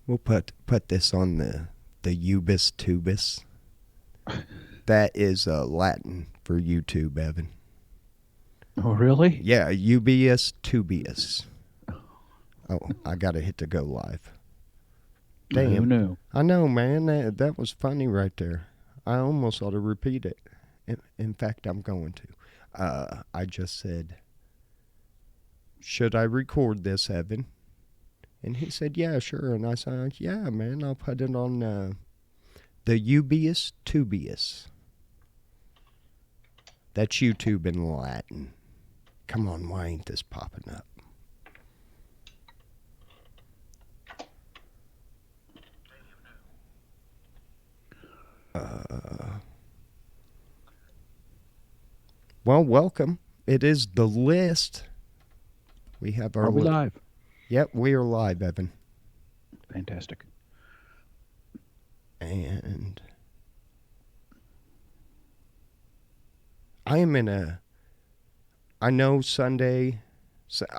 We'll put this on the ubis tubis. That is Latin for YouTube, Evan. Oh, really? Yeah, ubius tubius. Oh, I gotta hit the go live. Who Damn. knew? I know, man. That was funny right there. I almost ought to repeat it. In fact, I'm going to. I just said, should I record this, Evan? And he said, yeah, sure. And I said, yeah, man, I'll put it on the ubius tubius. That's YouTube in Latin. Come on, why ain't this popping up? Well, welcome. It is the list. We have our Are we live? Yep, we are live, Evan. Fantastic. And I am in a. I know Sunday.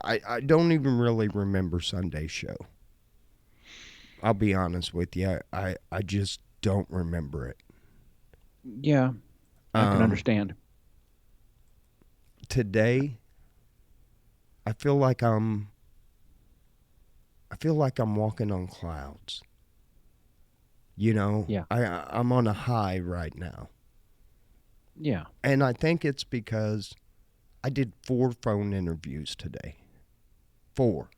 I don't even really remember Sunday's show. I'll be honest with you. I just don't remember it. Yeah, I can understand. Today, I feel like I'm walking on clouds. You know, Yeah. I'm on a high right now. Yeah. And I think it's because I did 4 phone interviews today. 4.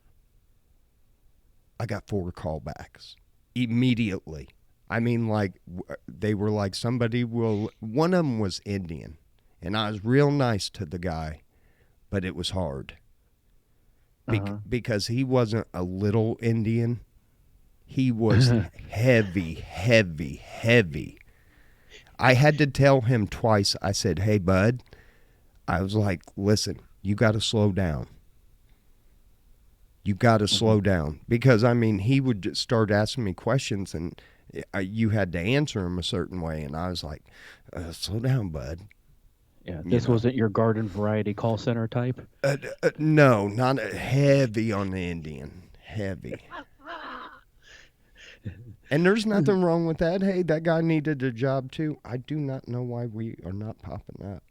I got 4 callbacks immediately. I mean, like, they were like, one of them was Indian. And I was real nice to the guy, but it was hard. Because he wasn't a little Indian. He was heavy, heavy, heavy. I had to tell him twice. I said, hey, bud. I was like, listen, you got to slow down. You got to slow down. Because, I mean, he would just start asking me questions, and you had to answer him a certain way. And I was like, slow down, bud. Yeah, this wasn't your garden variety call center type? No, not heavy on the Indian. Heavy. And there's nothing wrong with that. Hey, that guy needed a job too. I do not know why we are not popping up.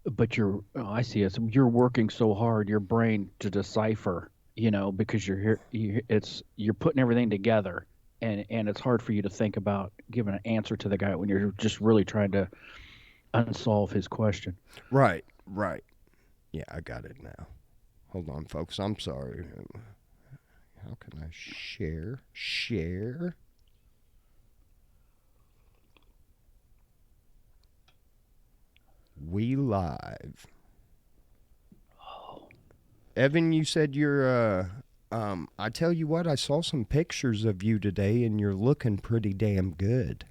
But I see it. So you're working so hard, your brain to decipher, because you're here, you're putting everything together, and it's hard for you to think about giving an answer to the guy when you're just really trying to unsolve his question. Right, right. Yeah, I got it now. Hold on, folks. I'm sorry. How can I share? Share? We live. Oh, Evan, you said you're I tell you what, I saw some pictures of you today and you're looking pretty damn good.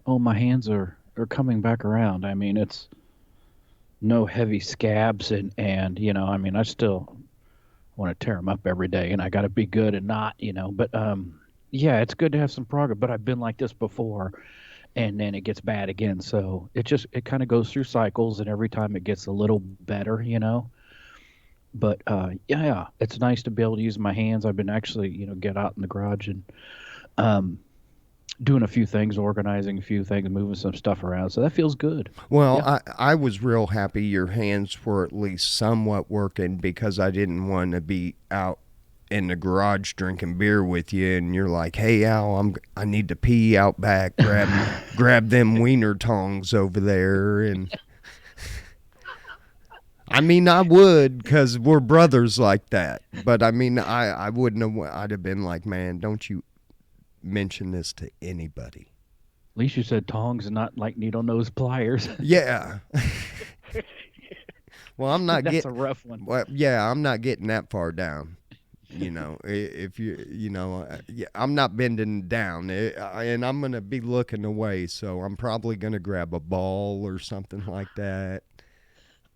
oh, my hands are coming back around. I mean, it's no heavy scabs, and I mean, I still want to tear them up every day, and I got to be good and not, but yeah, it's good to have some progress. But I've been like this before, and then it gets bad again. So it kind of goes through cycles, and every time it gets a little better. But yeah, it's nice to be able to use my hands. I've been actually, get out in the garage and um, doing a few things, organizing a few things, moving some stuff around. So that feels good. Well, Yeah. I was real happy your hands were at least somewhat working because I didn't want to be out in the garage drinking beer with you and you're like, hey Al, I need to pee out back, grab them wiener tongs over there. And I mean, I would because we're brothers like that. But I mean, I wouldn't have, I'd have been like, man, don't you mention this to anybody. At least you said tongs and not like needle nose pliers. Yeah. Well, I'm not That's getting. a rough one. Well, yeah, I'm not getting that far down. If yeah, I'm not bending down, and I'm gonna be looking away. So I'm probably gonna grab a ball or something like that.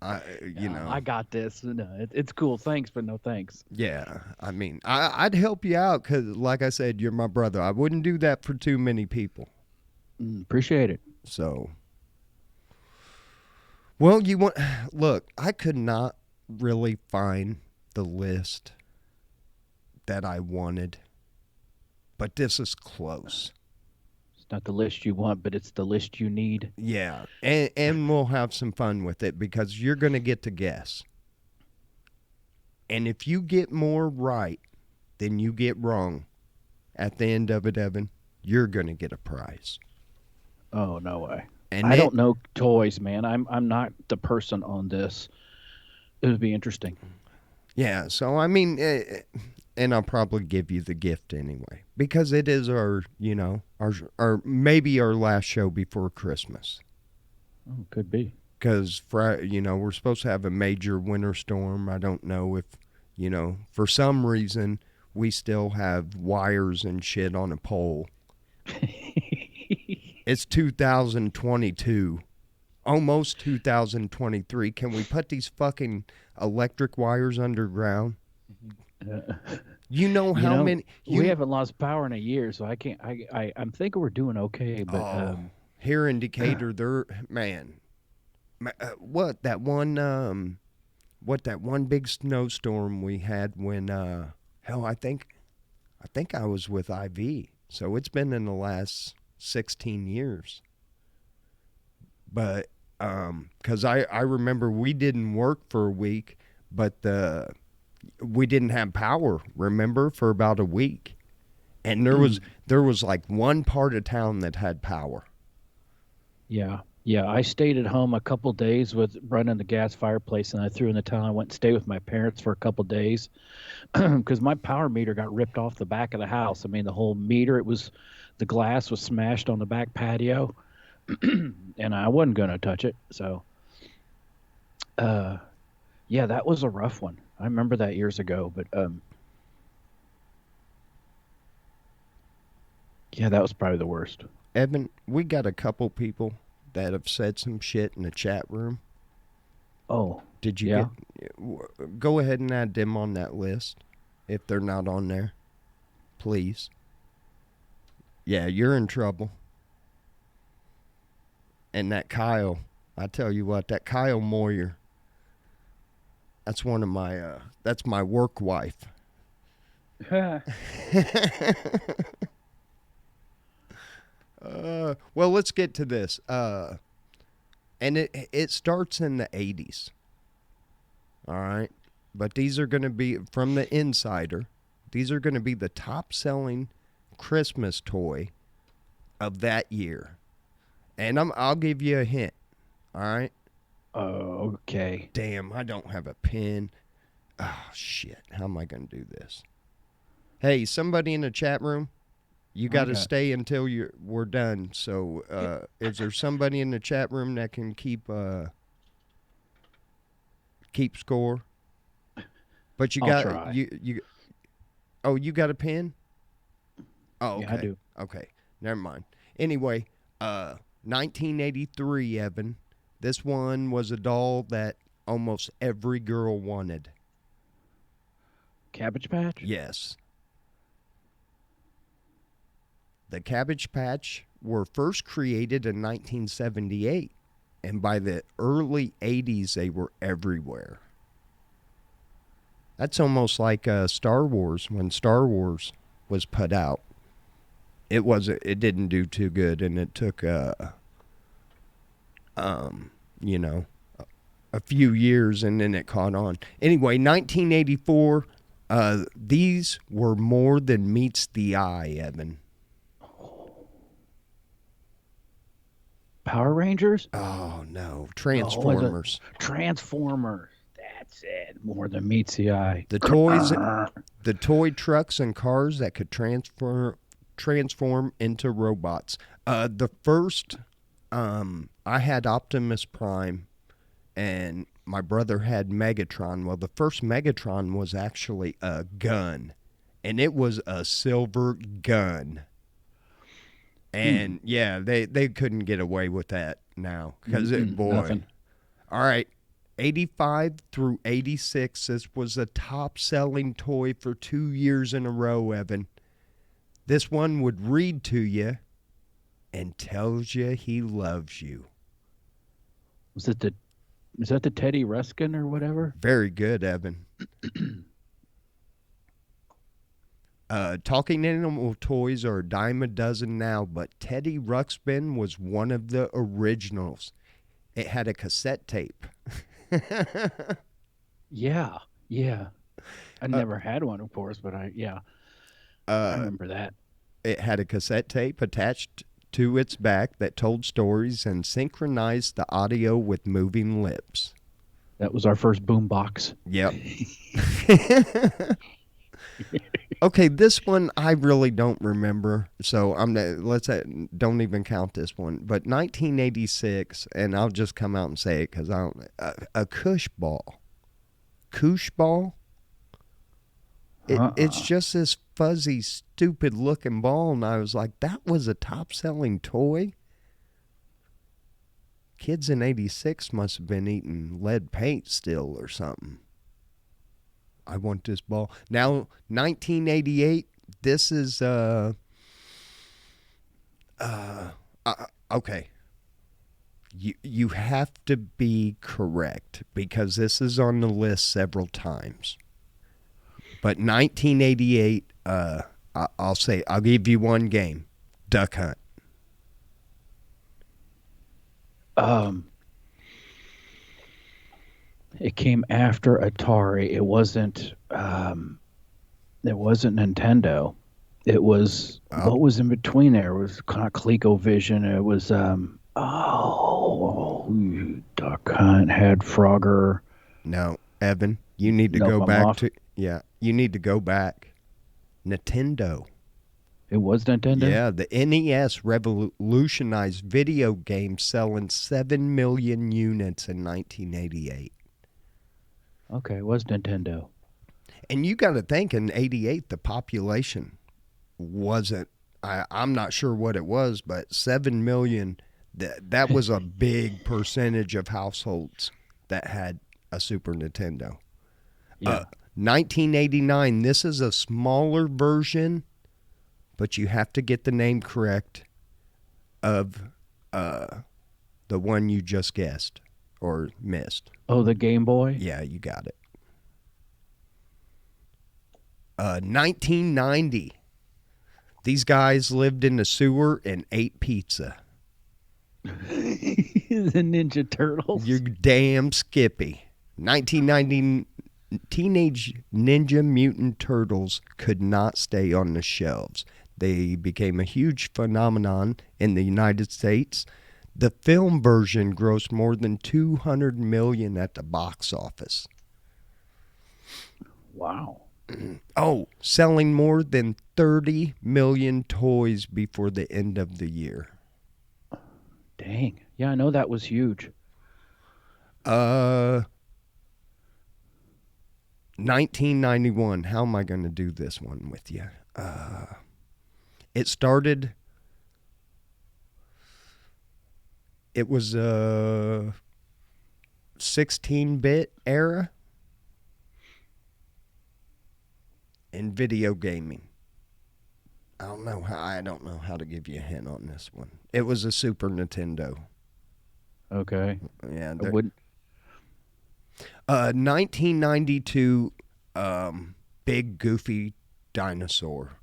I got this. No, it's cool. Thanks, but no thanks. Yeah. I mean, I'd help you out because, like I said, you're my brother. I wouldn't do that for too many people. Appreciate it. So, well, you want look. I could not really find the list that I wanted, but this is close. It's not the list you want, but it's the list you need. Yeah, and we'll have some fun with it because you're going to get to guess. And if you get more right than you get wrong at the end of it, Evan, you're going to get a prize. Oh, no way. And I it, don't know toys, man. I'm not the person on this. It would be interesting. yeah, so I mean, and I'll probably give you the gift anyway because it is our, our maybe our last show before Christmas. Oh, could be. Because we're supposed to have a major winter storm. I don't know if, for some reason we still have wires and shit on a pole. It's 2022, almost 2023. Can we put these fucking electric wires underground? Uh, You know you how know, many we you haven't lost power in a year, so I can't. I'm thinking we're doing okay, but oh here in Decatur, there man, what that one big snowstorm we had when hell I think I was with IV. So it's been in the last 16 years. But cuz I remember we didn't work for a week, but we didn't have power, remember, for about a week. And there was like one part of town that had power. yeah, yeah. I stayed at home a couple days with running the gas fireplace, and I threw in the towel. I went and stayed with my parents for a couple days because my power meter got ripped off the back of the house. I mean, the whole meter. The glass was smashed on the back patio, and I wasn't gonna touch it. So, uh, yeah, that was a rough one. I remember that years ago, but yeah, that was probably the worst. Evan, we got a couple people that have said some shit in the chat room. Oh, Did you yeah. get go ahead and add them on that list if they're not on there, please. Yeah, you're in trouble. And that Kyle, I tell you what, that Kyle Moyer, that's one of my that's my work wife. Well, let's get to this. And it starts in the 80s. All right. But these are going to be from the Insider. These are going to be the top selling Christmas toy of that year. And I'll give you a hint. All right. Okay. Damn, I don't have a pen. Oh shit. How am I going to do this? Hey, somebody in the chat room, you got to stay until we're done. So, is there somebody in the chat room that can keep score? But you I'll got try. you. Oh, you got a pen? Oh, Yeah, I okay. do. Okay. Never mind. Anyway, 1983, Evan. This one was a doll that almost every girl wanted. Cabbage Patch? Yes. The Cabbage Patch were first created in 1978, and by the early 80s, they were everywhere. That's almost like Star Wars. When Star Wars was put out, it didn't do too good, and it took you know a few years, and then it caught on. Anyway, 1984. These were more than meets the eye, Evan. Power Rangers? Oh no, No, was it Transformers. Transformers? That's it. More than meets the eye. The toys, the toy trucks and cars that could transform into robots. The first, I had Optimus Prime, and my brother had Megatron. Well, the first Megatron was actually a gun, and it was a silver gun. And yeah, they couldn't get away with that now because boy. Nothing. All right. 85 through 86, this was a top selling toy for 2 years in a row, Evan. This one would read to you and tells you he loves you. Was it the? Is that the Teddy Ruskin or whatever? Very good, Evan. Talking animal toys are a dime a dozen now, but Teddy Ruxpin was one of the originals. It had a cassette tape. Yeah, yeah. I uh, never had one, of course, but yeah, I uh, remember that. it had a cassette tape attached to its back that told stories and synchronized the audio with moving lips. That was our first boom box. Yep. Okay, this one I really don't remember, so let's don't even count this one. But 1986, and I'll just come out and say it because I don't. A Kush ball, Kush ball. It's Uh-uh. just this fuzzy, stupid looking ball, and I was like, that was a top selling toy. Kids in '86 must have been eating lead paint still or something. I want this ball. Now, 1988, this is, okay. You have to be correct because this is on the list several times. But 1988, I'll give you one game. Duck Hunt. Um, it came after Atari. It wasn't Nintendo. It was Oh, what was in between there? It was kind of ColecoVision. It was Duck Hunt had Frogger. no, Evan, you need to Nope, go I'm back off. to, yeah, you need to go back. Nintendo. It was Nintendo. Yeah, the NES revolutionized video games selling 7 million units in 1988. Okay, it was Nintendo. And you got to think in 88, the population wasn't, I'm not sure what it was, but 7 million, that was a big percentage of households that had a Super Nintendo. Uh, Yeah. 1989, this is a smaller version, but you have to get the name correct of the one you just guessed or missed. Oh, the Game Boy. Yeah, you got it. 1990. These guys lived in the sewer and ate pizza. The Ninja You Turtles. damn Skippy. 1990 Teenage Ninja Mutant Turtles could not stay on the shelves. They became a huge phenomenon in the United States. The film version grossed more than 200 million at the box office. Wow. Oh, selling more than 30 million toys before the end of the year. Dang. Yeah, I know that was huge. Uh 1991. How am I going to do this one with you? It started it was a 16-bit era in video gaming. I don't know how to give you a hint on this one. It was a Super Nintendo. Okay. Yeah, I wouldn't. 1992 big goofy dinosaur.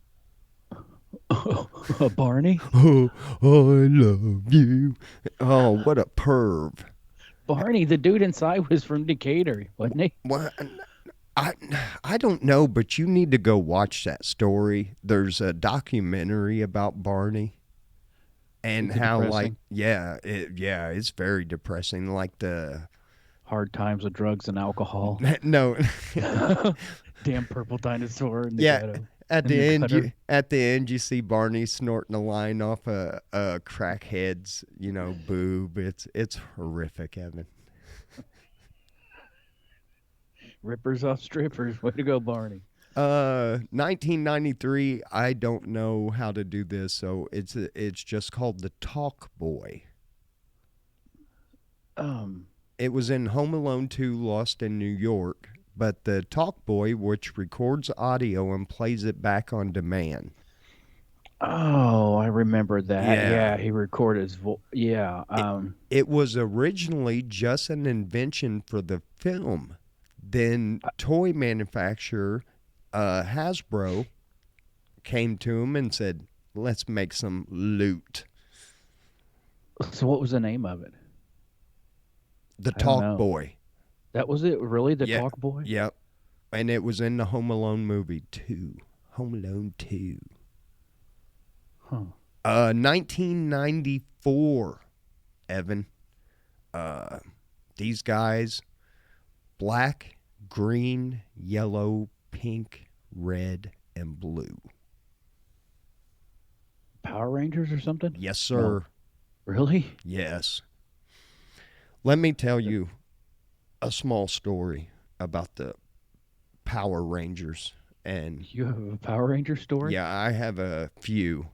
Barney? Oh, I love you. Oh, what a perv. Barney, the dude inside was from Decatur, wasn't he? What? I I don't know, but you need to go watch that story. There's a documentary about Barney and Is it how like depressing? yeah, it's very depressing. Like the Hard times with drugs and alcohol. no, Damn purple dinosaur in the yeah. ghetto. In the gutter. At the end you see Barney snorting a line off a crackhead's boob. It's horrific, Evan. Rippers off strippers. Way to go, Barney. 1993. I don't know how to do this, so it's just called the Talk Boy. Um, It was in Home Alone 2 Lost in New York, but the Talk Boy, which records audio and plays it back on demand. oh, I remember that. Yeah. Yeah, he recorded his voice. Yeah. It, it was originally just an invention for the film. Then toy manufacturer Hasbro came to him and said, "Let's make some loot." So what was the name of it? The I don't Talk know. Boy. That was it, really? The Yeah. Talk Boy? Yep. And it was in the Home Alone movie 2. Home Alone 2. Huh. 1994, Evan. Uh, these guys, black, green, yellow, pink, red, and blue. Power Rangers or something? Yes, No. sir. Really? Yes. Let me tell you a small story about the Power Rangers. And You have a Power Ranger story? yeah, I have a few.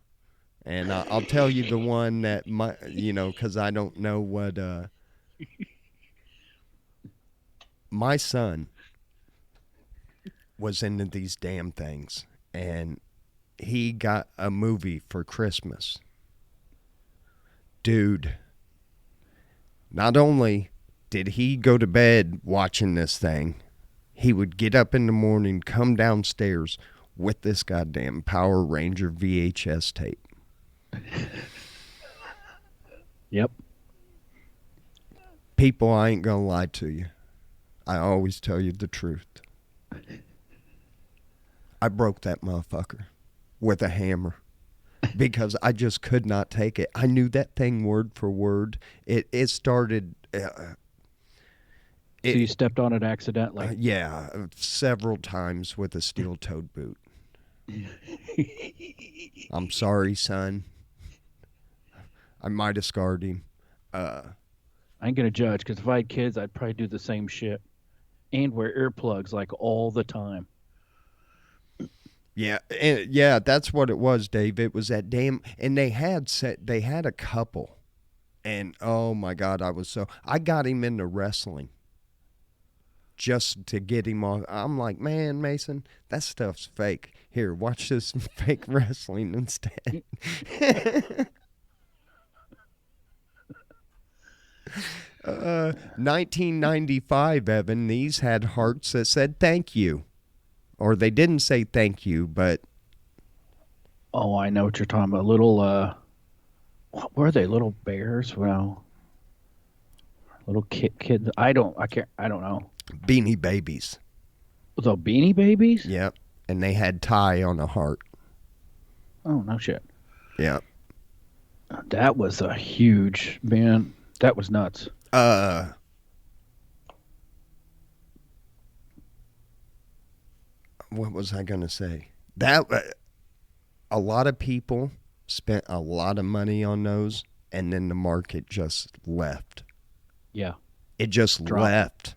And I'll tell you the one that because I don't know what my son was into these damn things, and he got a movie for Christmas. Dude, not only did he go to bed watching this thing, he would get up in the morning, come downstairs with this goddamn Power Ranger VHS tape. Yep. People, I ain't gonna lie to you. I always tell you the truth. I broke that motherfucker with a hammer because I just could not take it. I knew that thing word for word. It started. So you stepped on it accidentally. Yeah, several times with a steel-toed boot. I'm sorry, son. I might have scarred him. I ain't gonna judge because if I had kids, I'd probably do the same shit and wear earplugs like all the time. Yeah, yeah, that's what it was, Dave. It was that damn, and they had a couple, and oh my God, I got him into wrestling just to get him off. I'm like, man, Mason, that stuff's fake. Here, watch this fake wrestling instead. 1995, Evan, these had hearts that said thank you. Or they didn't say thank you, but Oh, I know what you're talking about. Little, what were they? Little bears? Well, little kids. I don't know. Beanie Babies. The Beanie Babies? Yep. And they had Ty on a heart. Oh, no shit. Yep. That was a huge, man. That was nuts. What was I going to say? That a lot of people spent a lot of money on those, and then the market just left. Yeah. It just Drop. left.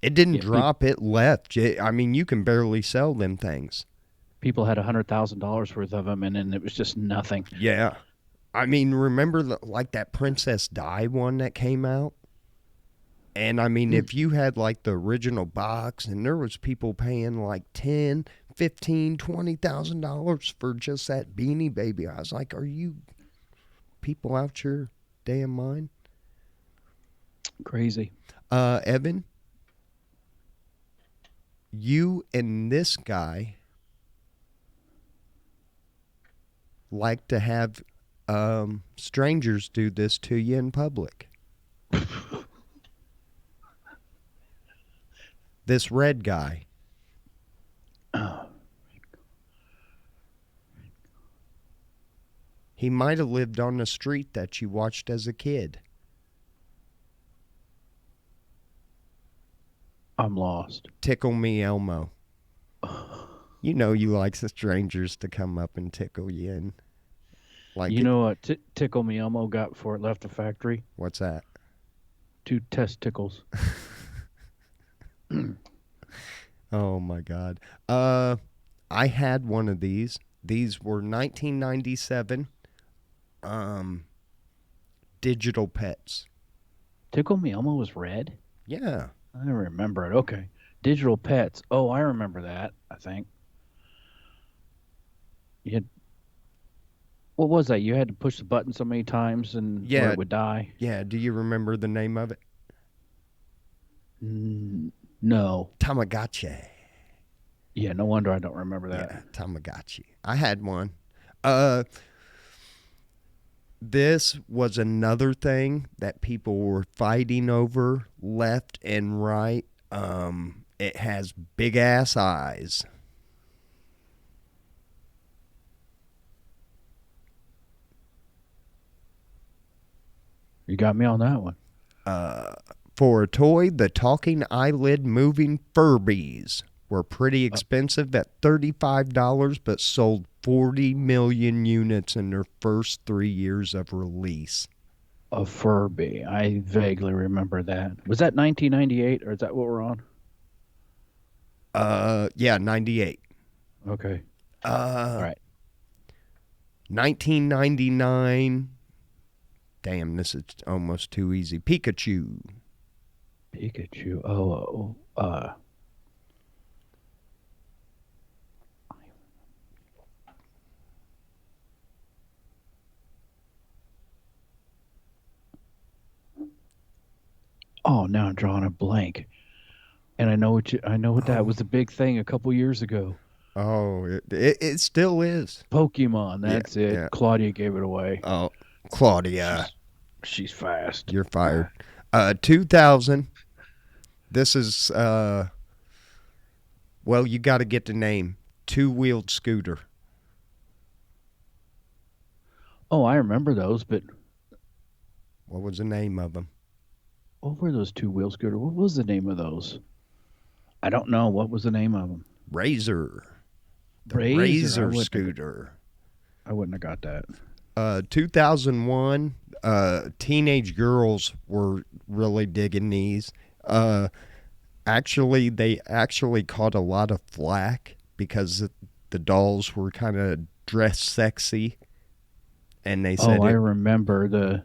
It didn't Yeah, drop. It left. I mean, you can barely sell them things. people had $100,000 worth of them, and then it was just nothing. Yeah. I mean, remember like that Princess Di one that came out? And I mean, if you had like the original box, and there was people paying like 10, 15, $20,000 for just that Beanie Baby, I was like, are you people out your damn mind? Crazy. Evan, you and this guy like to have strangers do this to you in public. This red guy. He might have lived on the street that you watched as a kid. I'm lost. Tickle Me Elmo. You know you like the strangers to come up and tickle you. And like You know what Tickle Me Elmo got before it left the factory? what's that? 2 testicles. Oh my God. I had one of these. These were 1997 digital pets. Tickle Me Elmo was red? Yeah. I remember it. Okay. Digital pets. Oh, I remember that, I think. You had, what was that? You had to push the button so many times and or Yeah. it would die? Yeah. Do you remember the name of it? No. Tamagotchi. Yeah, no wonder I don't remember that. Yeah, Tamagotchi. I had one. Uh, this was another thing that people were fighting over left and right. It has big ass eyes. You got me on that one. For a toy, the talking eyelid moving Furbies were pretty expensive at $35, but sold 40 million units in their first 3 years of release. A Furby. I vaguely remember that. Was that 1998 or is that what we're on? Yeah, 98. Okay. All Uh, right. 1999. Damn, this is almost too easy. Pikachu. Pikachu. Oh, now I'm drawing a blank. And I know what that Oh, was a big thing a couple years ago. oh, it still is. Pokemon, Yeah, that's it. yeah. Claudia gave it away. Oh, Claudia, She's she's fast. you're fired. 2000. This is well, you got to get the name. Two-wheeled scooter. Oh, I remember those, but What was the name of them? what were those two-wheel scooter? What was the name of those? I don't know. What was the name of them? Razor. The Razor. Razor scooter. I wouldn't have got that. 2001. Teenage girls were really digging these. Actually, they actually caught a lot of flack because the dolls were kind of dressed sexy, and they Oh, said I it remember the.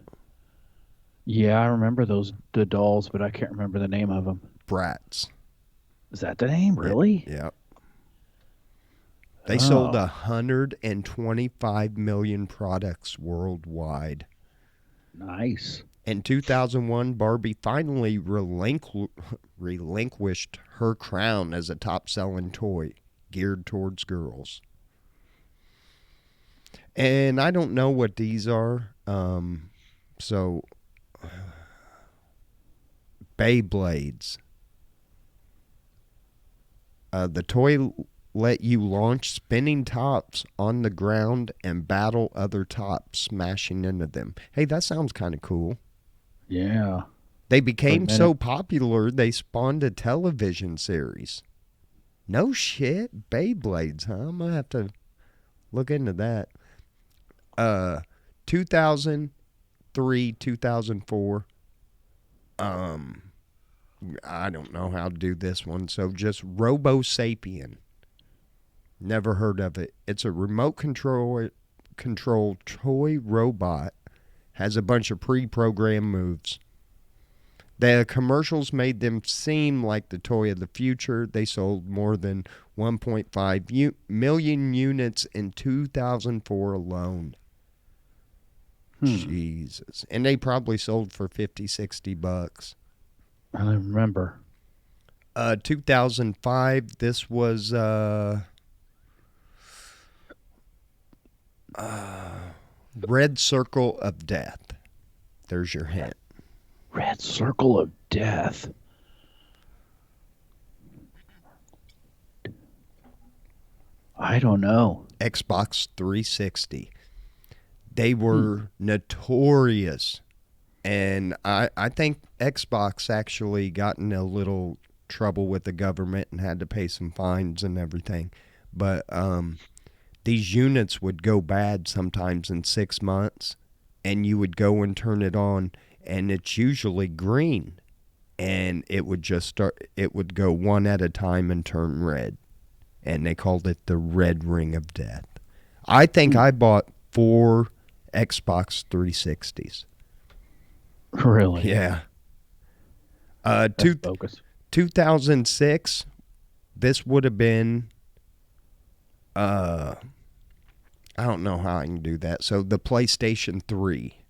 Yeah, I remember those the dolls, but I can't remember the name of them. brats. Is that the name? Yeah, Really? yeah. They sold Oh, 125 million products worldwide. nice. In 2001, Barbie finally relinquished her crown as a top selling toy geared towards girls. And I don't know what these are. So, Beyblades. The toy let you launch spinning tops on the ground and battle other tops, smashing into them. Hey, that sounds kind of cool. Yeah. They For a became minute. so popular, they spawned a television series. No shit, Beyblades, huh? I'm gonna have to look into that. 2003, 2004. Um, I don't know how to do this one, so just Robo Sapien. Never heard of it. It's a remote control toy robot. Has a bunch of pre-programmed moves. The commercials made them seem like the toy of the future. They sold more than 1.5 million units in 2004 alone. Hmm. Jesus. And they probably sold for 50, 60 bucks. I remember. 2005, this was Red Circle of Death. There's your hint. Red Circle of Death. I don't know. Xbox 360. They Hmm. were notorious. And I think Xbox actually got in a little trouble with the government and had to pay some fines and everything. But these units would go bad sometimes in 6 months, and you would go and turn it on, and it's usually green. And it would just start, it would go one at a time and turn red. And they called it the red ring of death. I think Hmm. I bought 4 Xbox 360s. Really? Yeah. That's bogus. 2006, this would have been, uh, I don't know how I can do that. So the PlayStation 3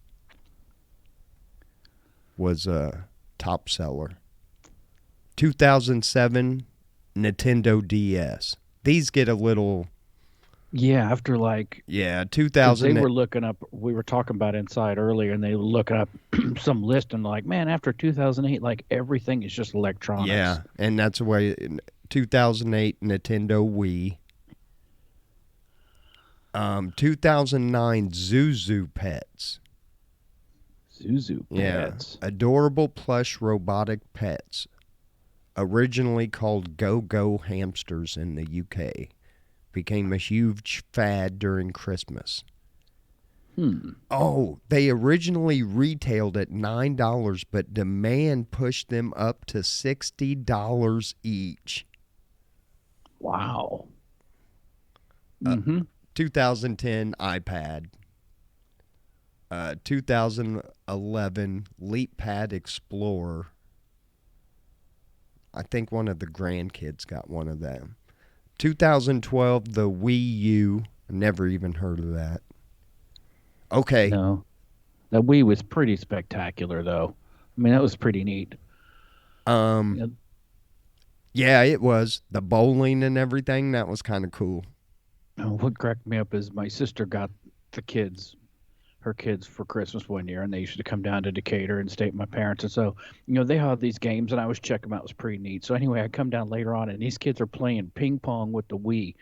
was a top seller. 2007, Nintendo DS. These get a little, Yeah, after like, yeah, because they 2000. were looking up, we were talking about Inside earlier, and they were looking up some list and like, man, after 2008, like everything is just electronics. Yeah, and that's the way. 2008 Nintendo Wii. 2009 Zuzu Pets. Zuzu Yeah, pads. adorable plush robotic pets. Originally called Go Go hamsters in the UK, became a huge fad during Christmas. Hmm. Oh, they originally retailed at $9, but demand pushed them up to $60 each. Wow. Uh, Mm-hmm. 2010 iPad. 2011 LeapPad Explorer. I think one of the grandkids got one of them. 2012 the Wii U. Never even heard of that. Okay. No, the Wii was pretty spectacular, though. I mean, that was pretty neat. Um. You Yeah, it was the bowling and everything. That was kind of cool. what cracked me up is my sister got the kids, her kids, for Christmas one year, and they used to come down to Decatur and stay with my parents. And so, they had these games, and I was checking them out. It was pretty neat. So anyway, I come down later on, and these kids are playing ping pong with the Wii.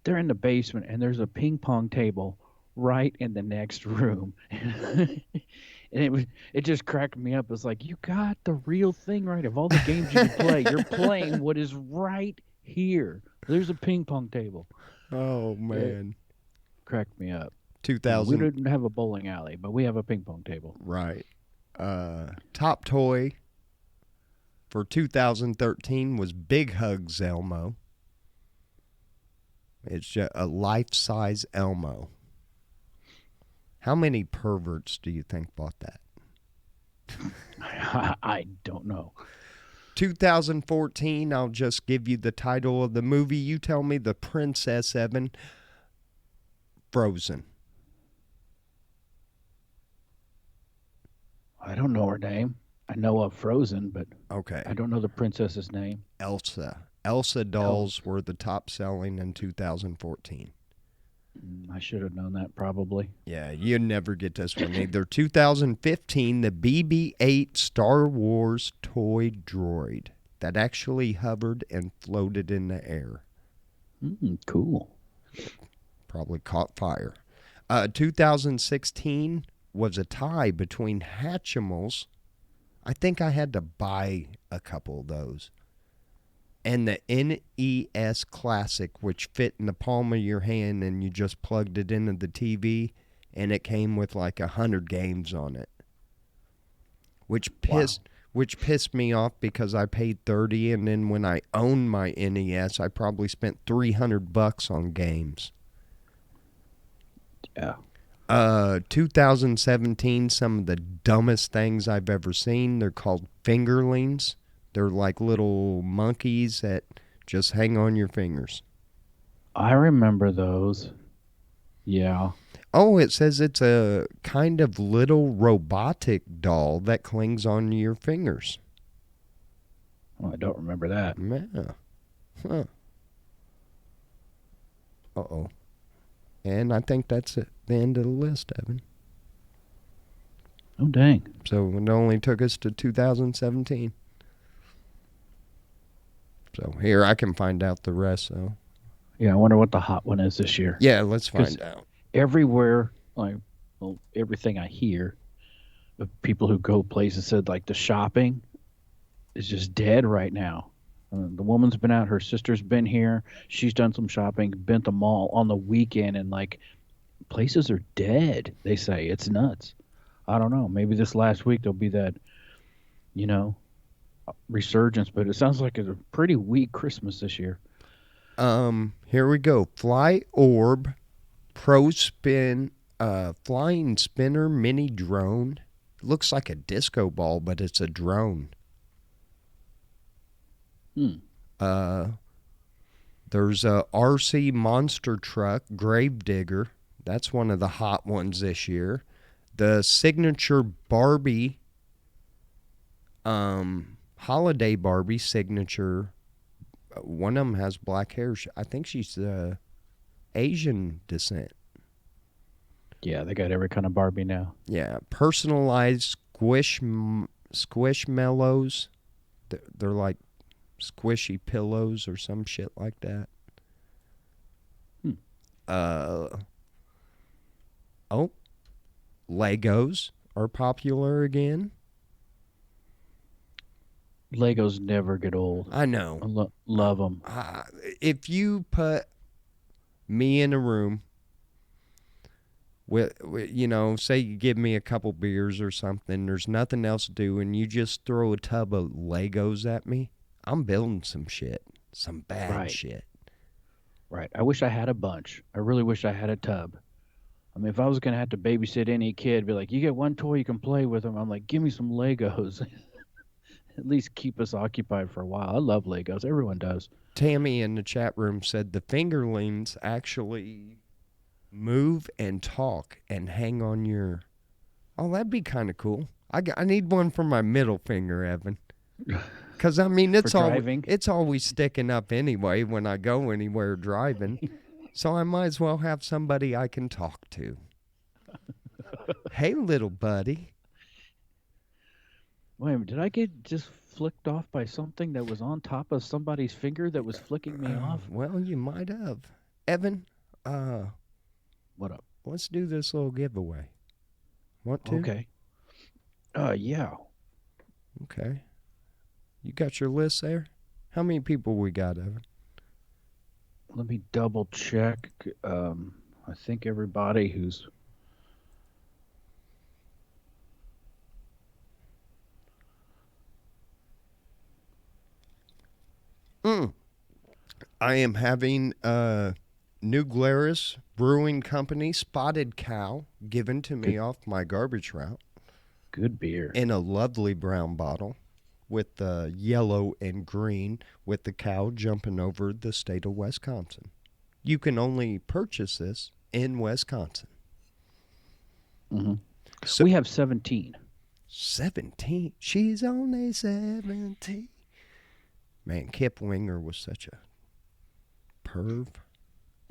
They're in the basement, and there's a ping pong table right in the next room. And it just cracked me up. It's like, you got the real thing right. Of all the games you could play, you're playing what is right here. There's a ping pong table. Oh It man. cracked me up. We 2000. didn't have a bowling alley, but we have a ping pong table. Right. Top toy for 2013 was Big Hugs Elmo. It's just a life-size Elmo. How many perverts do you think bought that? I don't know. 2014, I'll just give you the title of the movie. You tell me the Princess Evan. Frozen. I don't know her name. I know of Frozen, but Okay. I don't know the princess's name. Elsa. Elsa Else, dolls were the top selling in 2014. I should have known that probably. Yeah, you never get this one either. 2015, the BB 8 Star Wars toy droid that actually hovered and floated in the air. Cool. Probably caught fire. 2016 was a tie between Hatchimals. I think I had to buy a couple of those. And the NES Classic, which fit in the palm of your hand and you just plugged it into the TV, and it came with like 100 games on it. Which Wow. pissed me off because I paid 30, and then when I owned my NES, I probably spent $300 on games. Yeah. 2017, some of the dumbest things I've ever seen. They're called fingerlings. They're like little monkeys that just hang on your fingers. I remember those. Yeah. Oh, it says it's a kind of little robotic doll that clings on your fingers. Well, I don't remember that. Yeah. Huh. Uh-oh. And I think that's it, the end of the list, Evan. Oh, dang. So it only took us to 2017. So here I can find out the rest. So Yeah, I wonder what the hot one is this year. yeah, let's 'Cause find out. everywhere, like, well, everything I hear of people who go places said, like, the shopping is just dead right now. The woman's been out, her sister's been here, she's done some shopping, been to the mall on the weekend, and like places are dead. They say it's nuts. I don't know. Maybe this last week there'll be that, you know, resurgence, but it sounds like it's a pretty weak Christmas this year. Here we go. Fly Orb Pro Spin Flying Spinner Mini Drone. Looks like a disco ball, but it's a drone. Hmm. There's a RC Monster Truck Gravedigger. That's one of the hot ones this year. The signature Barbie, Holiday Barbie signature One of them has black hair. I think she's Asian descent. Yeah, they got every kind of Barbie now. Yeah, personalized squishmallows. They're like squishy pillows or some shit like that. Hmm. Uh oh, Legos are popular again. Legos never get old. I know. Love them. Uh, if you put me in a room with, say you give me a couple beers or something, there's nothing else to do, and you just throw a tub of Legos at me, I'm building some shit, some bad Right. shit. Right. I wish I had a bunch. I really wish I had a tub. I mean, if I was going to have to babysit any kid, be like, you get one toy, you can play with them. I'm like, give me some Legos. At least keep us occupied for a while. I love Legos. Everyone does. Tammy in the chat room said the fingerlings actually move and talk and hang on your. Oh, that'd be kind of cool. I need one for my middle finger, Evan. Because I mean, For driving. it's always sticking up anyway when I go anywhere driving. So I might as well have somebody I can talk to. Hey, little buddy. Wait a minute, did I get just flicked off by something that was on top of somebody's finger that was flicking me off? Well, you might have. Evan, What up? let's do this little giveaway. Want to? Okay. Yeah. Okay. You got your list there? How many people we got, Evan? Let me double check. I think everybody who's. I am having New Glarus Brewing Company Spotted Cow given to me Good, off my garbage route good beer. in a lovely brown bottle with the yellow and green with the cow jumping over the state of Wisconsin. You can only purchase this in Wisconsin. Hmm. So We have 17. 17. She's only 17. Man, Kip Winger was such a perv.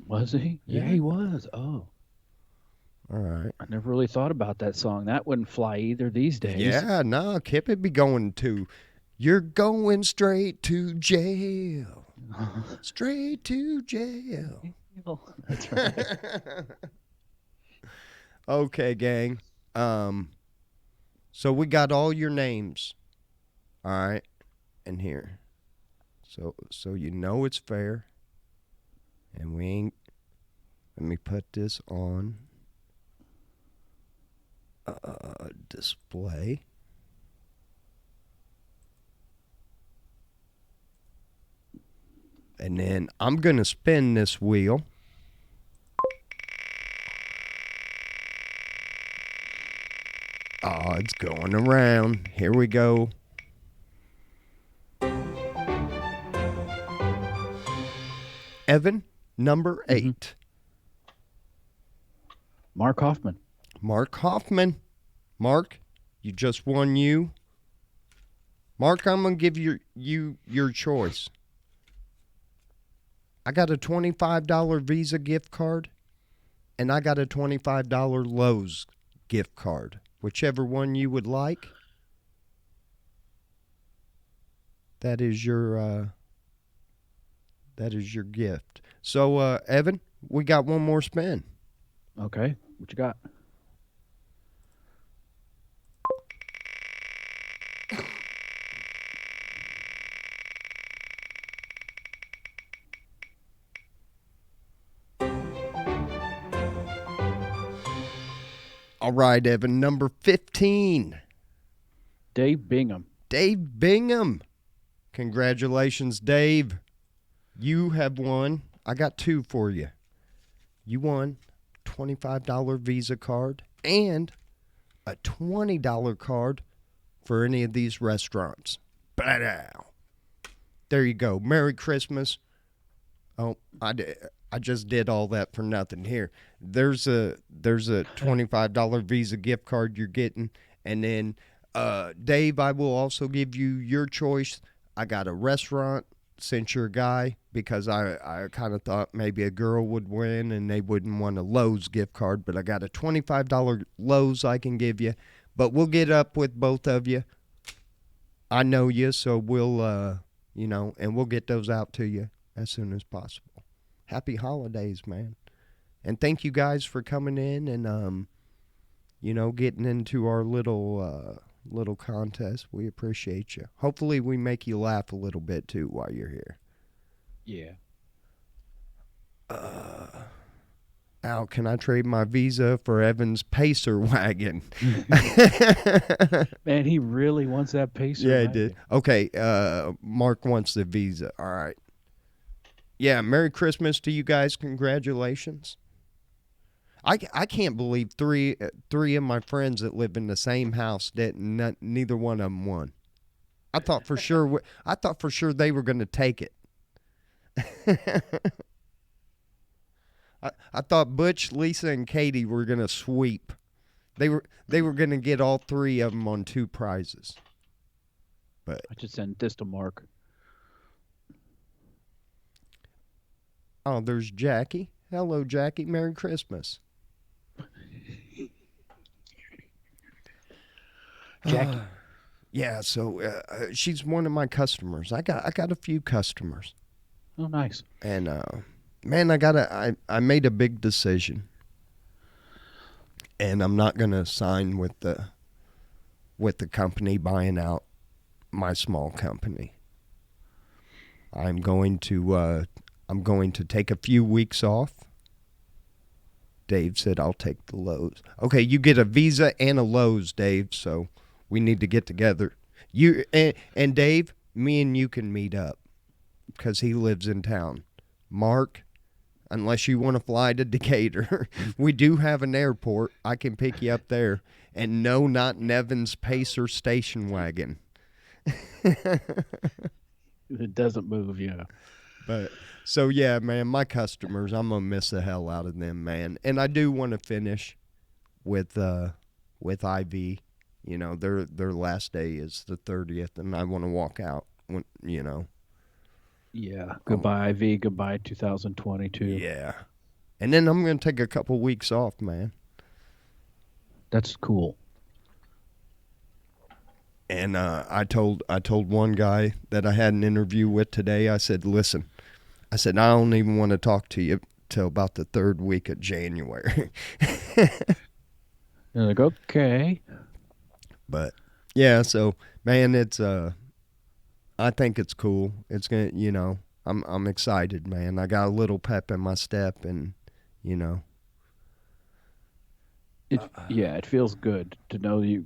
Was he? Yeah, Yeah. he was. Oh, All right. I never really thought about that song. That wouldn't fly either these days. Yeah, no, Kip would be going to, you're going straight to jail. Straight to jail. That's right. Okay, gang. So we got all your names. All right. In here. So you know it's fair. And we ain't. Let me put this on display. And then I'm going to spin this wheel. Oh, it's going around. Here we go. Evan, number 8. Mark Hoffman. Mark Hoffman. Mark, you just won you. Mark, I'm going to give you your choice. I got a $25 Visa gift card, and I got a $25 Lowe's gift card. Whichever one you would like, that is your gift. So, Evan, we got one more spin. Okay. What you got? All right, Evan, number 15. Dave Bingham. Dave Bingham. Congratulations, Dave. You have won. I got 2 for you. You won $25 Visa card and a $20 card for any of these restaurants. Ba-dow. There you go. Merry Christmas. Oh, I just did all that for nothing. Here, there's a $25 Visa gift card you're getting, and then Dave, I will also give you your choice. I got a restaurant since you're a guy, because I kind of thought maybe a girl would win and they wouldn't want a Lowe's gift card, but I got a $25 Lowe's I can give you. But we'll get up with both of you. I know you, so we'll, and we'll get those out to you as soon as possible. Happy holidays, man. And thank you guys for coming in and, getting into our little contest. We appreciate you. Hopefully we make you laugh a little bit too while you're here. Yeah. Al, can I trade my Visa for Evan's Pacer wagon? Man, he really wants that pacer. Yeah, he did. Okay, Mark wants the Visa. All right. Yeah, Merry Christmas to you guys. Congratulations. I can't believe three of my friends that live in the same house didn't. Neither one of them won. I thought for sure they were going to take it. I thought Butch, Lisa, and Katie were going to sweep. They were going to get all three of them on 2 prizes. But I just sent this to Mark. oh, there's Jackie. Hello, Jackie. Merry Christmas. Jackie. Yeah, so she's one of my customers. I got a few customers. Oh, nice. And man, I made a big decision. And I'm not going to sign with the company buying out my small company. I'm going to take a few weeks off. Dave said I'll take the Lowe's. Okay, you get a Visa and a Lowe's, Dave, so we need to get together. You and Dave, me and you can meet up because he lives in town. Mark, unless you want to fly to Decatur, we do have an airport. I can pick you up there. And no, not Nevin's Pacer station wagon. It doesn't move, yeah. But so yeah, man, my customers, I'm gonna miss the hell out of them, man. And I do want to finish with IV. You know, their last day is the 30th, and I want to walk out. When Yeah. Goodbye, IV. Goodbye, 2022. Yeah. And then I'm gonna take a couple weeks off, man. That's cool. And I told one guy that I had an interview with today. I said, listen, I don't even want to talk to you till about the 3rd week of January. You're like, okay. But yeah, so man, it's I think it's cool. It's gonna, I'm excited, man. I got a little pep in my step, and It feels good to know you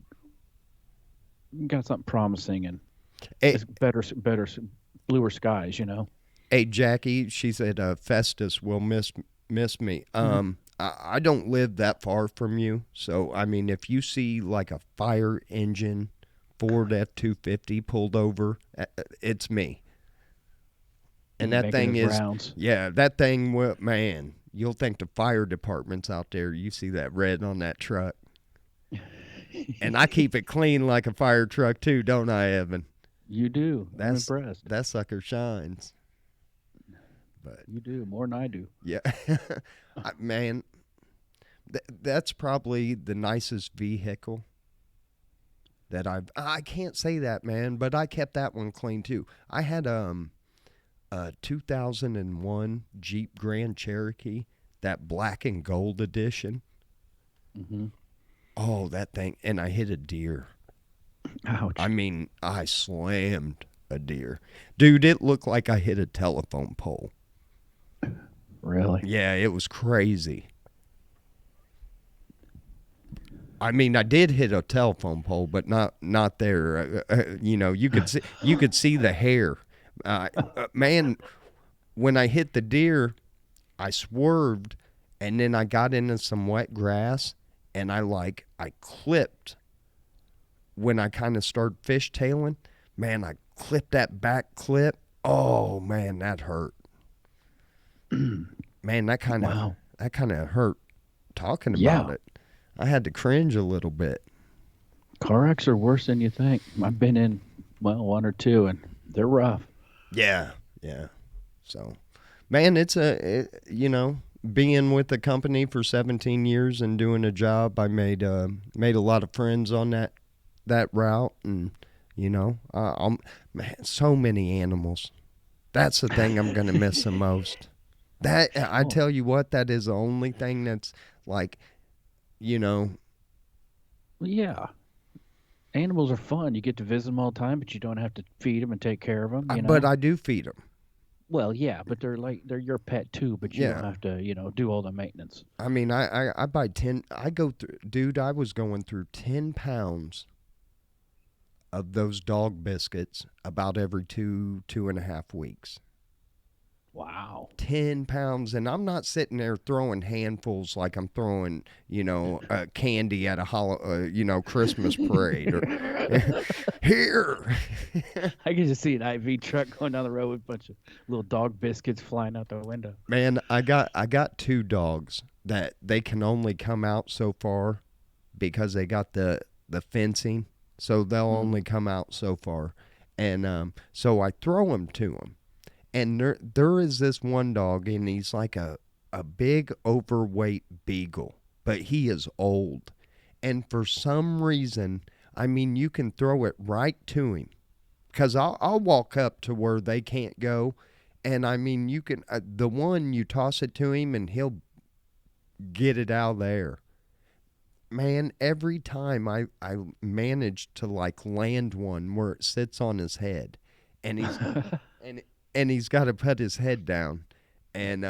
got something promising and Hey, it's better, bluer skies. hey Jackie, she said Festus will miss me. I don't live that far from you, so I mean, if you see like a fire engine Ford F-250 pulled over, it's me. And that Making thing his is, rounds. yeah, that thing, man, you'll think the fire department's out there. You see that red on that truck. And I keep it clean like a fire truck too, don't I, Evan? You do. I'm impressed. That sucker shines. But You do more than I do. yeah, man, that's probably the nicest vehicle that I can't say that, man, but I kept that one clean too. I had a 2001 Jeep Grand Cherokee, that black and gold edition. Mm-hmm. Oh, that thing, and I hit a deer. Ouch. I mean, I slammed a deer. Dude, it looked like I hit a telephone pole. Really? Yeah, it was crazy. I mean, I did hit a telephone pole, but not there. You could see the hair. Man, when I hit the deer, I swerved, and then I got into some wet grass, and I clipped when I kind of started fishtailing. Man, I clipped that back clip. Oh man, that hurt. Man, that kind of hurt talking about it. I had to cringe a little bit. Car wrecks are worse than you think. I've been in, one or two, and they're rough. Yeah. Yeah. So, man, being with the company for 17 years and doing a job, I made a lot of friends on that route, and man, so many animals. That's the thing I'm gonna miss the most. That I Oh, tell you what, that is the only thing that's like, you know, well, yeah. Animals are fun. You get to visit them all the time, but you don't have to feed them and take care of them. but I do feed them. Well, yeah, but they're your pet too, but you don't Yeah. have to, do all the maintenance. I mean, I buy 10. I go through, dude. I was going through 10 pounds of those dog biscuits about every 2.5 weeks. Wow. 10 pounds, and I'm not sitting there throwing handfuls like I'm throwing, candy at a Christmas parade or here. I can just see an IV truck going down the road with a bunch of little dog biscuits flying out the window. Man, I got two dogs that they can only come out so far because they got the fencing, so they'll Mm. only come out so far, and so I throw them to them. And there is this one dog, and he's like a big overweight beagle, but he is old. And for some reason, I mean, you can throw it right to him because I'll walk up to where they can't go. And I mean, you can, the one you toss it to him and he'll get it out of there. Man, every time I manage to like land one where it sits on his head, and and he's got to put his head down, and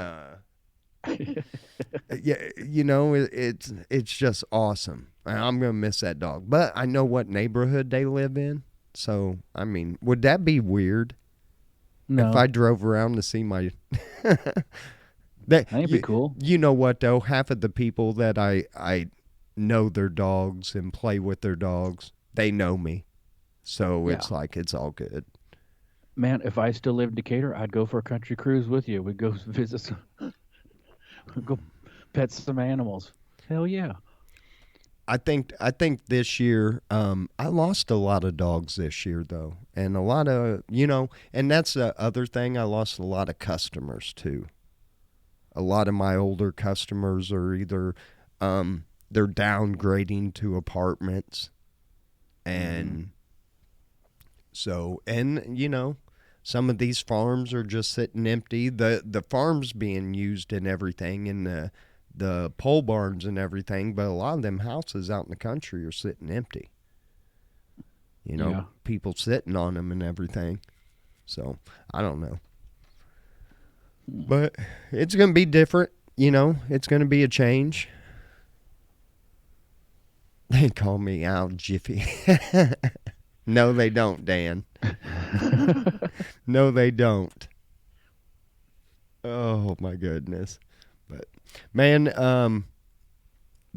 yeah, it's just awesome. I'm gonna miss that dog, but I know what neighborhood they live in, so I mean, would that be weird if I No, drove around to see my? that that'd be cool. you know what though? Half of the people that I know their dogs and play with their dogs, they know me, so Yeah. it's like it's all good. Man, if I still lived in Decatur, I'd go for a country cruise with you. We'd go visit some, go pet some animals. Hell yeah. I think this year I lost a lot of dogs this year though, and a lot of and that's the other thing. I lost a lot of customers too. A lot of my older customers are either they're downgrading to apartments, Hmm. and so and some of these farms are just sitting empty. The farms being used and everything, and the pole barns and everything, but a lot of them houses out in the country are sitting empty. Yeah. People sitting on them and everything. So I don't know, Hmm. but it's gonna be different. It's gonna be a change. They call me Al Jiffy. No, they don't, Dan. No, they don't. Oh my goodness. But man,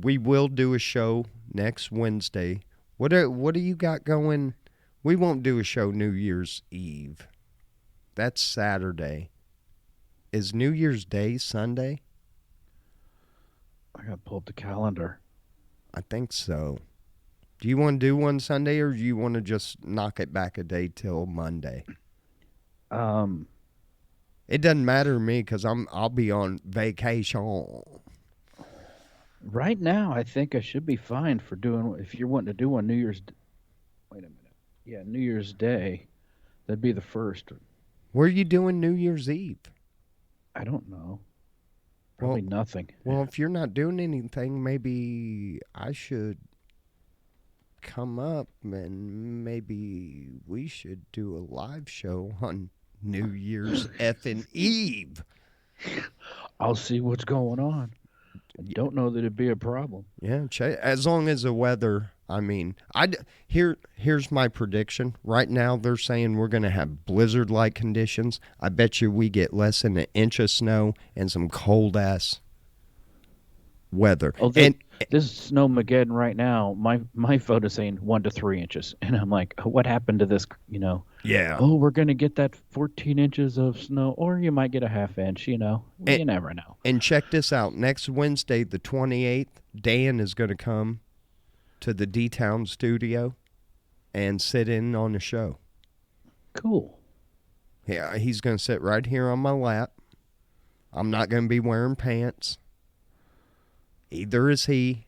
we will do a show next Wednesday. What do you got going? We won't do a show New Year's Eve. That's Saturday. Is New Year's Day Sunday? I gotta pull up the calendar. I think so. Do you want to do one Sunday, or do you want to just knock it back a day till Monday? Um, It doesn't matter to me because I'll be on vacation. right now, I think I should be fine for doing. If you're wanting to do one New Year's, wait a minute. Yeah, New Year's Day. That'd be the first. Where are you doing New Year's Eve? I don't know. Well, Probably nothing. well, if you're not doing anything, maybe I should come up and maybe we should do a live show on New Year's effing Eve. I'll see what's going on. I don't know that it'd be a problem. Yeah, as long as the weather. I mean, here's my prediction. Right now, they're saying we're going to have blizzard-like conditions. I bet you we get less than an inch of snow and some cold ass weather. Oh, And this is snowmageddon right now. My photo saying 1 to 3 inches, and I'm like, what happened to this? yeah, Oh, we're gonna get that 14 inches of snow, or you might get a half inch. and, You never know. and check this out. Next Wednesday, the 28th, Dan is going to come to the D Town studio and sit in on the show. Cool. Yeah, he's going to sit right here on my lap. I'm not going to be wearing pants. Either is he.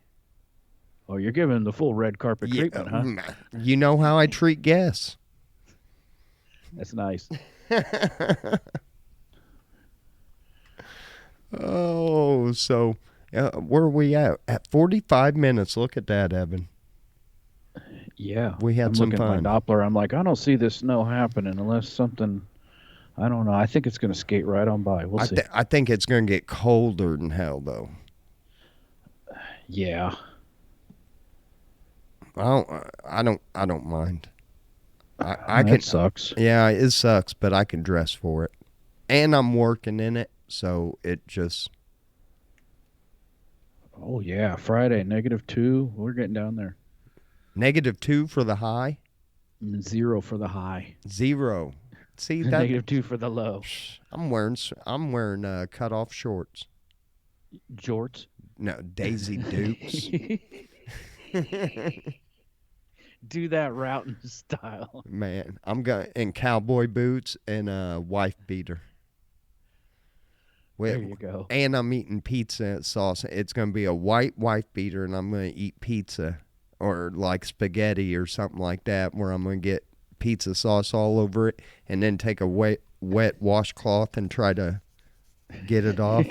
Oh, you're giving the full red carpet Yeah, treatment, huh? you know how I treat guests. That's nice. Oh, so where are we at? At 45 minutes. Look at that, Evan. Yeah. We had I'm some looking at my fun. Doppler. I'm like, I don't see this snow happening unless something, I don't know. I think it's going to skate right on by. We'll see. I think it's going to get colder than hell, though. Yeah. I don't mind. I can. That sucks. Yeah, it sucks, but I can dress for it, and I'm working in it, so it just. Oh, yeah. Friday, -2. We're getting down there. -2 for the high, And 0 for the high. 0. See that? -2 for the low. I'm wearing cut off shorts. Jorts. No, Daisy Dukes. Do that routing style. Man, I'm going in cowboy boots and a wife beater. There you go. And I'm eating pizza sauce. It's going to be a white wife beater, and I'm going to eat pizza or like spaghetti or something like that, where I'm going to get pizza sauce all over it and then take a wet washcloth and try to get it off.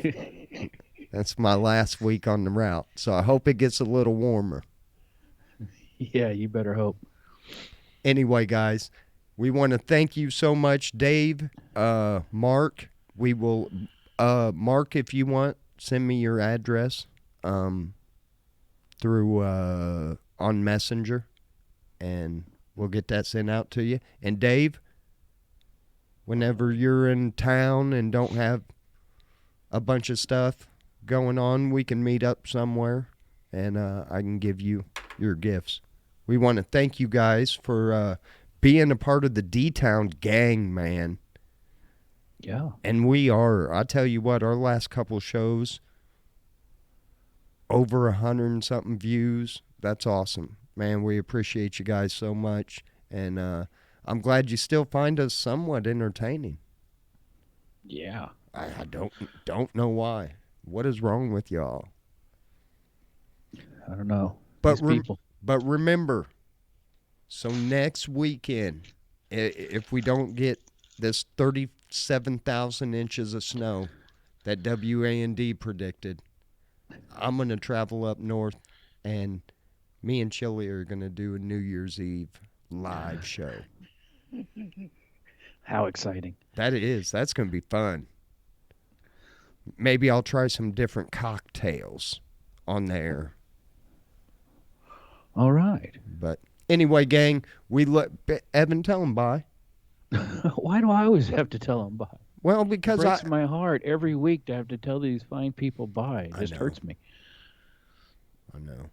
That's my last week on the route. So I hope it gets a little warmer. Yeah, you better hope. Anyway, guys, we want to thank you so much, Dave, Mark. We will, Mark, if you want, send me your address through on Messenger, and we'll get that sent out to you. And Dave, whenever you're in town and don't have a bunch of stuff going on, we can meet up somewhere, and I can give you your gifts. We want to thank you guys for being a part of the D-Town gang, man. Yeah. And we are. I tell you what, our last couple shows, over 100 and something views. That's awesome. Man, we appreciate you guys so much. And I'm glad you still find us somewhat entertaining. Yeah. I don't know why. What is wrong with y'all? I don't know. But These people. But remember, so next weekend, if we don't get this 37,000 inches of snow that WAND predicted, I'm going to travel up north, and me and Chili are going to do a New Year's Eve live show. How exciting. That is. That's going to be fun. Maybe I'll try some different cocktails on there. All right. But anyway, gang, Evan, tell them bye. Why do I always have to tell them bye? Well, because It breaks my heart every week to have to tell these fine people bye. It just hurts me. I know.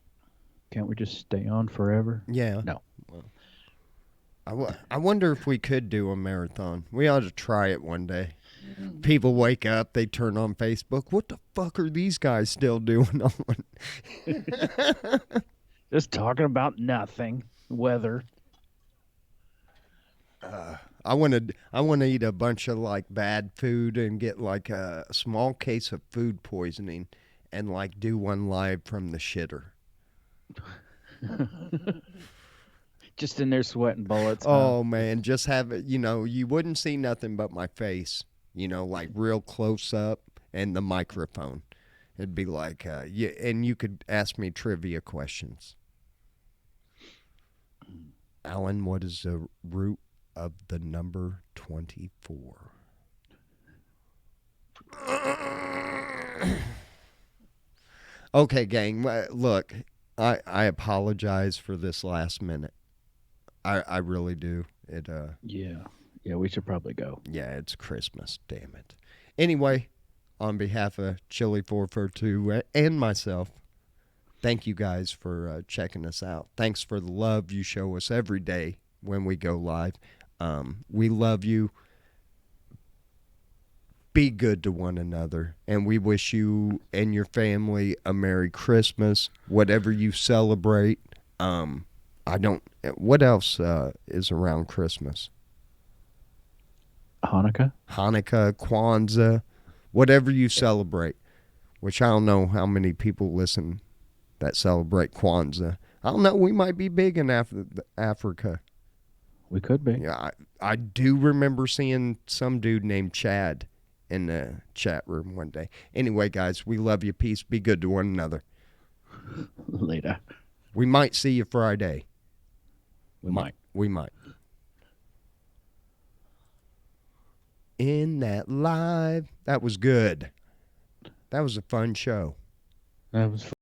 Can't we just stay on forever? Yeah. No. Well, I wonder if we could do a marathon. We ought to try it one day. People wake up, they turn on Facebook. What the fuck are these guys still doing on? Just talking about nothing. Weather. I want to eat a bunch of like bad food and get like a small case of food poisoning and like do one live from the shitter. Just in there sweating bullets. Oh man, just have it, you wouldn't see nothing but my face, like real close up and the microphone. It'd be like and you could ask me trivia questions. Alan, what is the root of the number 24? Okay, gang. Look, I apologize for this last minute. I really do. Yeah, we should probably go. Yeah, it's Christmas. Damn it. Anyway, on behalf of Chili 442 and myself, thank you guys for checking us out. Thanks for the love you show us every day when we go live. We love you. Be good to one another. And we wish you and your family a Merry Christmas, whatever you celebrate. What else is around Christmas? Hanukkah. Hanukkah, Kwanzaa, whatever you celebrate, which I don't know how many people listen that celebrate Kwanzaa. I don't know. We might be big in Africa. We could be. Yeah, I do remember seeing some dude named Chad in the chat room one day. Anyway, guys, we love you. Peace. Be good to one another. Later. We might see you Friday. We might. We might. In that live. That was good. That was a fun show. That was